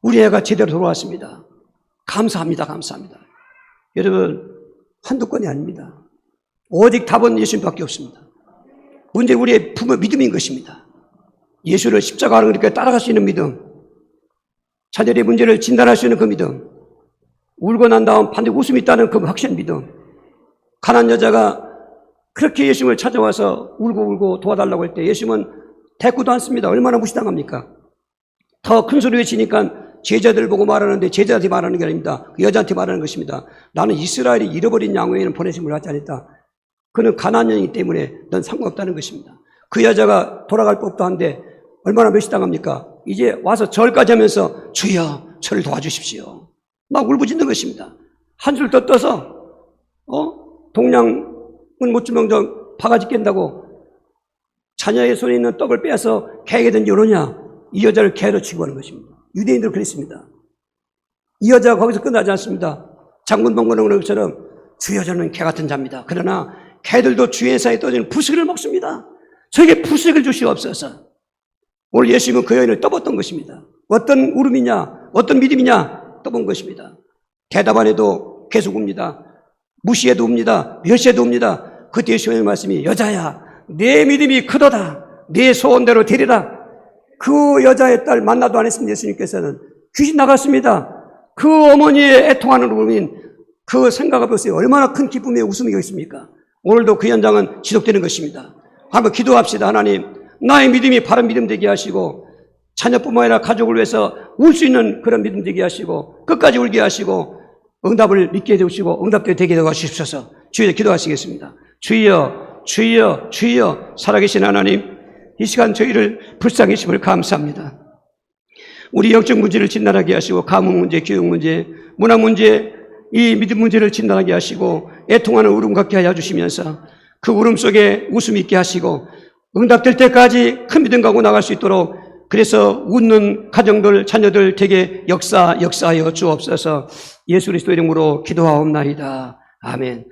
우리 애가 제대로 돌아왔습니다. 감사합니다. 감사합니다. 여러분 한두 건이 아닙니다. 오직 답은 예수님밖에 없습니다. 문제는 우리의 부모 믿음인 것입니다. 예수를 십자가로 그렇게 따라갈 수 있는 믿음, 자녀의 문제를 진단할 수 있는 그 믿음, 울고 난 다음 반드시 웃음이 있다는 그 확신 믿음, 가난한 여자가 그렇게 예수님을 찾아와서 울고 도와달라고 할 때 예수님은 대꾸도 않습니다. 얼마나 무시당합니까? 더 큰 소리 외치니까 제자들 보고 말하는데 제자한테 말하는 게 아닙니다. 그 여자한테 말하는 것입니다. 나는 이스라엘이 잃어버린 양 외에는 보내심을 하지 않았다. 그는 가난이기 때문에 넌 상관없다는 것입니다. 그 여자가 돌아갈 법도 한데 얼마나 멸시당합니까? 이제 와서 절까지 하면서 주여 저를 도와주십시오. 막 울부짖는 것입니다. 한술 더 떠서 동량은 못 주면 바가지 깬다고 자녀의 손에 있는 떡을 빼앗아 개에게 든지 오느냐 이 여자를 개로 취급하는 것입니다. 유대인들은 그랬습니다. 이 여자가 거기서 끝나지 않습니다. 장군 봉건을 그런 것처럼 주여 저는 개 같은 자입니다. 그러나 개들도 주의 사이에 떠지는 부스를 먹습니다. 저에게 부스를 주시옵소서. 오늘 예수님은 그 여인을 떠봤던 것입니다. 어떤 울음이냐 어떤 믿음이냐 떠본 것입니다. 대답 안 해도 계속 웁니다. 무시해도 웁니다. 멸시해도 웁니다. 그때 예수님의 말씀이 여자야 내 믿음이 크도다. 내 소원대로 되리라. 그 여자의 딸 만나도 안 했습니다. 예수님께서는 귀신 나갔습니다. 그 어머니의 애통하는 울음인 그 생각을 보세요. 얼마나 큰 기쁨의 웃음이 있습니까? 오늘도 그 현장은 지속되는 것입니다. 한번 기도합시다. 하나님 나의 믿음이 바른 믿음 되게 하시고 자녀뿐만 아니라 가족을 위해서 울 수 있는 그런 믿음 되게 하시고 끝까지 울게 하시고 응답을 믿게 해주시고 응답되게 되게 해주십소서. 주여 기도하시겠습니다. 주여 주여 주여 살아계신 하나님 이 시간 저희를 불쌍히 심을 감사합니다. 우리 영적 문제를 진단하게 하시고 가문 문제, 교육 문제, 문화 문제 이 믿음 문제를 진단하게 하시고 애통하는 울음 갖게 하여 주시면서 그 울음 속에 웃음 있게 하시고 응답될 때까지 큰 믿음 갖고 나갈 수 있도록 그래서 웃는 가정들 자녀들 되게 역사하여 주옵소서. 예수 그리스도 이름으로 기도하옵나이다. 아멘.